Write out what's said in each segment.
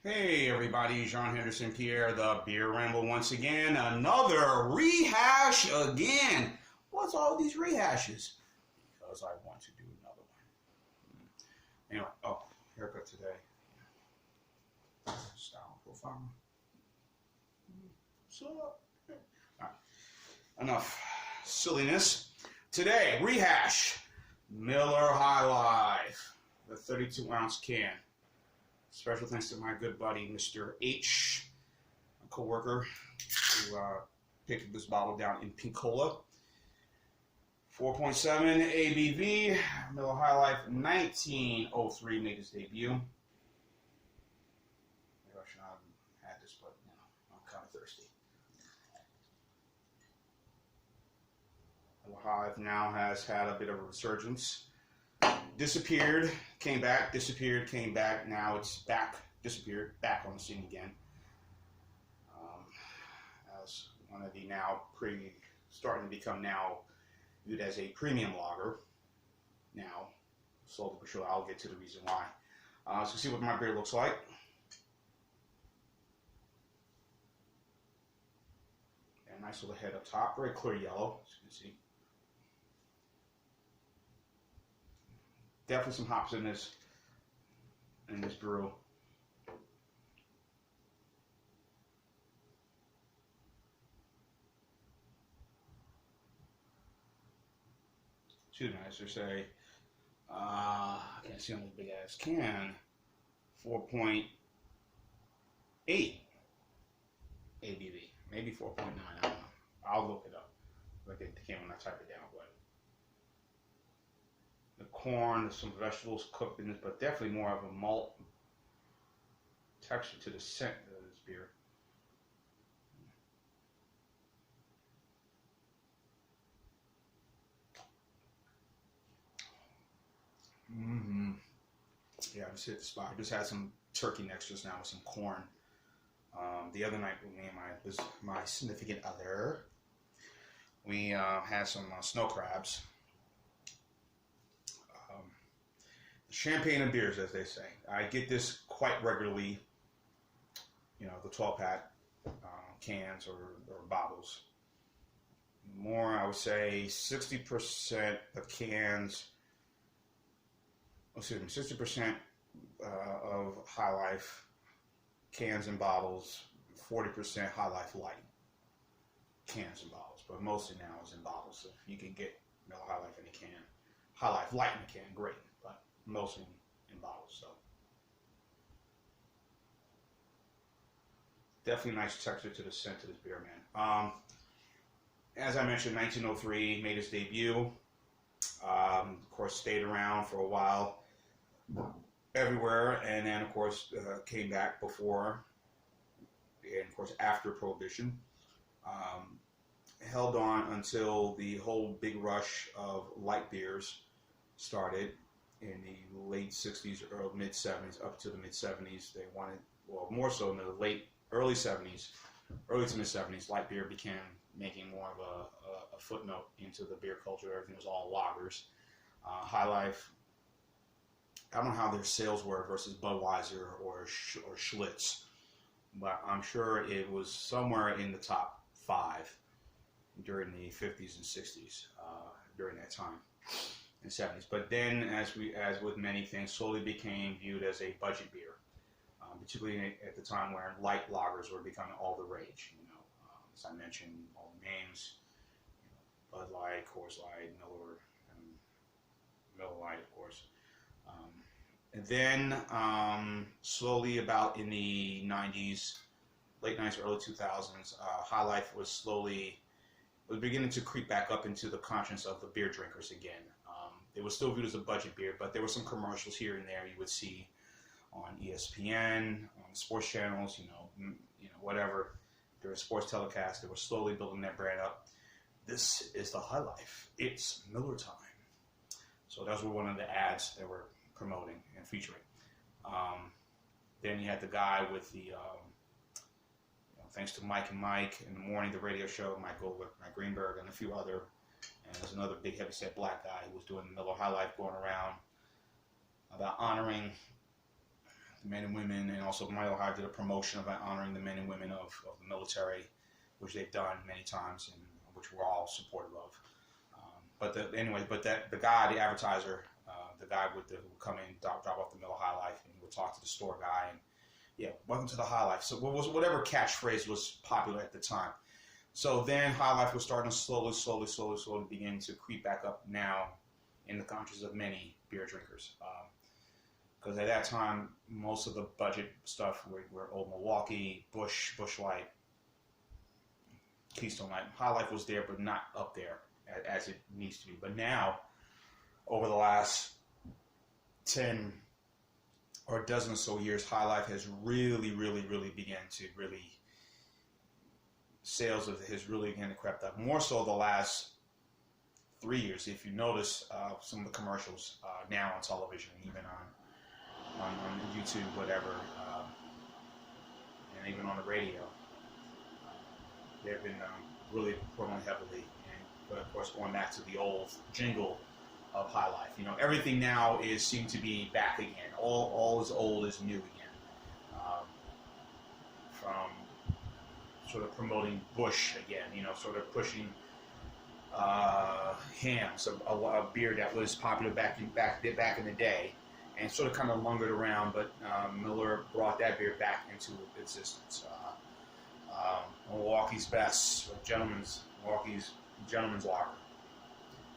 Hey everybody, Jean Henderson Pierre, the Beer Ramble once again. Another rehash again. What's all these rehashes? Because I want to do another one. Anyway, haircut today. Style profile. So, alright. Enough silliness. Today, rehash. Miller High Life. The 32-ounce can. Special thanks to my good buddy, Mr. H, a co-worker, who picked this bottle down in Pincola. 4.7 ABV, Miller High Life, 1903 made his debut. Maybe I should not have had this, but you know, I'm kind of thirsty. Miller High Life now has had a bit of a resurgence. Disappeared, came back, disappeared, came back. Now it's back, disappeared, back on the scene again. As one of the now starting to become now viewed as a premium lager. Now, slowly but surely, I'll get to the reason why. So see what my beer looks like. And a nice little head up top, very clear yellow, as you can see. Definitely some hops in this brew. Too nice to say. I can't see on this big ass can. 4.8 ABV, maybe 4.9. I don't know. I'll look it up. Look at the can when I type it down, but. The corn, there's some vegetables cooked in this, but definitely more of a malt texture to the scent of this beer. Yeah, I just hit the spot. I just had some turkey next just now with some corn. The other night with me and my significant other, we had some snow crabs. Champagne and beers, as they say. I get this quite regularly, you know, the 12-pack cans or bottles. More, I would say, 60% of cans, 60% of High Life cans and bottles, 40% High Life Light cans and bottles, but mostly now is in bottles. So if you can get Miller High Life in a can, High Life Light in a can, great, but mostly in bottles. So definitely nice texture to the scent of this beer, man. As I mentioned, 1903 made his debut. Of course, stayed around for a while everywhere, and then of course came back before and of course after Prohibition. Held on until the whole big rush of light beers started in the late 60s or mid 70s up to the mid 70s. They wanted, well, more so in the early 70s, early to mid 70s, light beer began making more of a footnote into the beer culture. Everything was all lagers. High Life, I don't know how their sales were versus Budweiser or Schlitz, but I'm sure it was somewhere in the top 5 during the 50s and 60s during that time. In the 70s, but then, as with many things, slowly became viewed as a budget beer, particularly at the time where light lagers were becoming all the rage. You know, as I mentioned, all the names, you know, Bud Light, Coors Light, Miller, and Miller Light, of course. And then slowly, about in the 90s, late 90s, early 2000s, High Life was beginning to creep back up into the conscience of the beer drinkers again. It was still viewed as a budget beer, but there were some commercials here and there you would see on ESPN, on sports channels, you know, whatever. During sports telecasts, they were slowly building that brand up. This is the High Life. It's Miller time. So those were one of the ads they were promoting and featuring. Then you had the guy with the thanks to Mike and Mike in the morning, the radio show, Mike Greenberg, and a few other, and there's another big heavyset black guy who was doing the Miller High Life, going around about honoring the men and women, and also Milo High did a promotion of honoring the men and women of the military, which they've done many times, and which we're all supportive of. The guy, the advertiser, the guy would come in, drop off the Miller High Life, and he would talk to the store guy, and yeah, welcome to the High Life. So whatever catchphrase was popular at the time. So then High Life was starting to slowly begin to creep back up now in the conscience of many beer drinkers. Because at that time, most of the budget stuff were Old Milwaukee, Busch Light, Keystone Light. High Life was there, but not up there as it needs to be. But now, over the last 10 or a dozen or so years, High Life has really began to sales of it has really begun to crept up. More so the last 3 years. If you notice some of the commercials now on television, even on YouTube, whatever, and even on the radio, they've been really promoting heavily. But of course, going back to the old jingle of High Life, everything now seemed to be back again. All is old is new again. From sort of promoting Busch again, sort of pushing Hams, a beer that was popular back in the day, and sort of kind of lingered around. But Miller brought that beer back into existence. Milwaukee's Best, Milwaukee's Gentleman's Lager,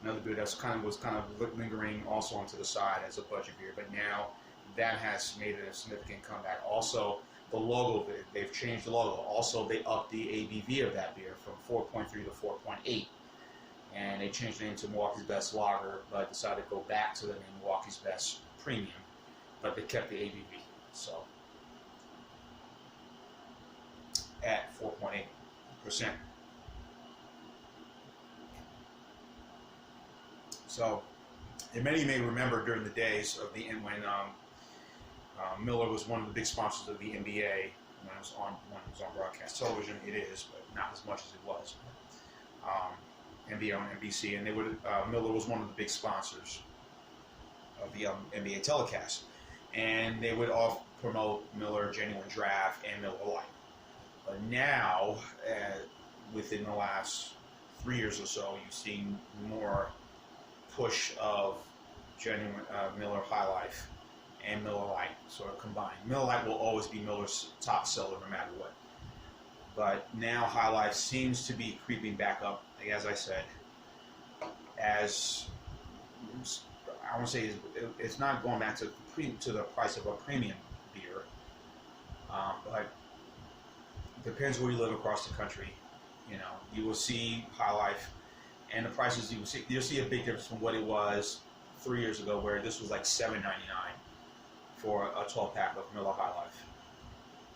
another beer that was kind of lingering also onto the side as a budget beer, but now that has made a significant comeback. Also, the logo, they've changed the logo. Also, they upped the ABV of that beer from 4.3 to 4.8, and they changed the name to Milwaukee's Best Lager, but decided to go back to the name Milwaukee's Best Premium, but they kept the ABV. So at 4.8%. So, and many may remember during the days of when Miller was one of the big sponsors of the NBA when it was on broadcast television. It is, but not as much as it was. NBA on NBC, and Miller was one of the big sponsors of the NBA telecast, and they would all promote Miller Genuine Draft and Miller Lite. But now, within the last 3 years or so, you've seen more push of genuine Miller High Life and Miller Lite sort of combined. Miller Lite will always be Miller's top seller no matter what. But now High Life seems to be creeping back up, as I said, as I want to say it's not going back to the price of a premium beer, but it depends where you live across the country. You will see High Life, and the prices you'll see a big difference from what it was 3 years ago, where this was like $7.99 for a 12-pack of Miller High Life.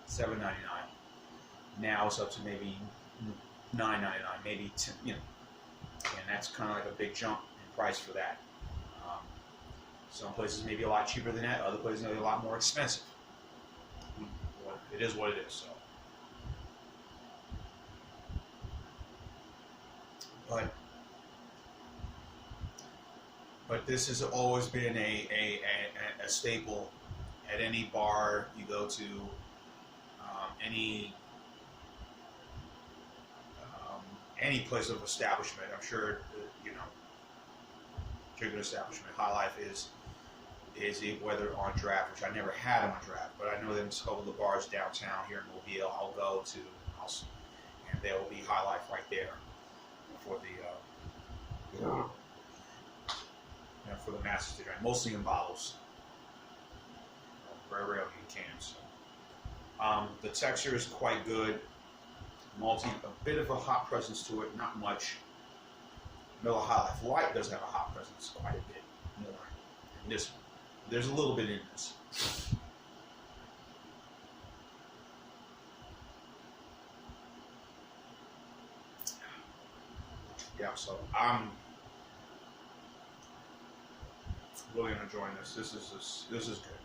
$7.99. Now it's up to maybe $9.99, maybe $10. And that's kind of like a big jump in price for that. Some places may be a lot cheaper than that. Other places may be a lot more expensive. It is what it is. So. But this has always been a staple at any bar you go to, any place of establishment. I'm sure drinking establishment. High Life is whether on draft, which I never had on draft, but I know that in a couple of the bars downtown here in Mobile, I'll go to, and there will be High Life right there for the masses to drink, mostly in bottles, very rarely in cans. The texture is quite good, malty, a bit of a hot presence to it, not much. Miller High Life Light does have a hot presence, quite a bit more in this one. There's a little bit in this. Yeah, so I'm really enjoying this. This is good.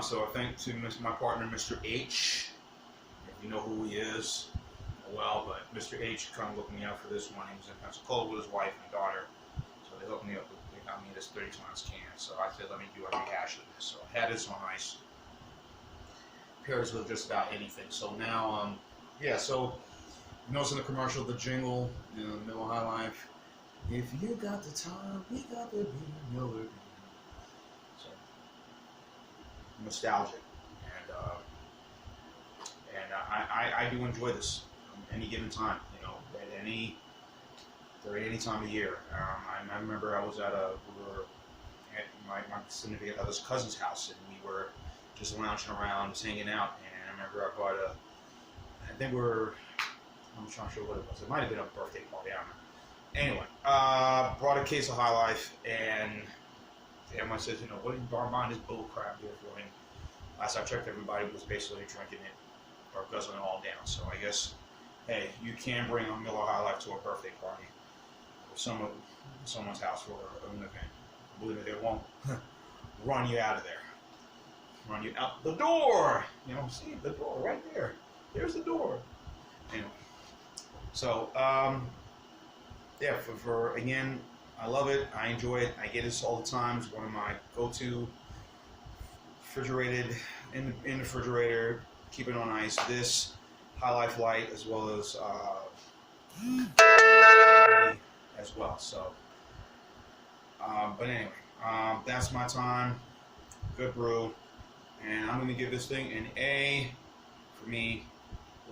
So I thank to my partner, Mr. H. If you know who he is, well, but Mr. H kind of looked me out for this one. He was in Pensacola with his wife and daughter, so they hooked me up. They got me this 30 ounce can. So I said, let me do a rehash of this. So I had this on ice. pairs with just about anything. So now, yeah, so you notice in the commercial, the jingle, you know, Miller High Life. If you got the time, we got the beer, Miller beer. So nostalgic, and I do enjoy this any given time. You know, during any time of year. I remember I was we were at my significant other's cousin's house, and we were just lounging around, just hanging out. And I remember I bought I'm not sure what it was. It might have been a birthday party. I don't know. Anyway, brought a case of High Life, and everyone says, you know, what are you buying this bull crap here for? And last I checked, everybody was basically drinking it or guzzling it all down. So I guess, hey, you can bring a Miller High Life to a birthday party or someone's house for an event. Believe me, they won't run you out of there. Run you out the door. You know, see the door right there. There's the door. Anyway, so yeah, for again, I love it. I enjoy it. I get this all the time. It's one of my go-to refrigerated in the refrigerator. Keep it on ice. This High Life Light as well as So, but anyway, that's my time. Good brew, and I'm going to give this thing an A for me.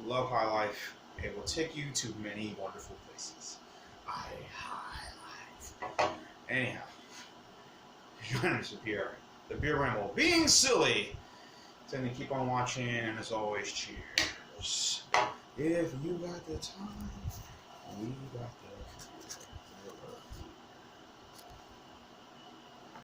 Love High Life. It will take you to many wonderful places. High Life. Anyhow, join us here. The Beer Ramble. Being silly. Then keep on watching, and as always, cheers. If you got the time, we got the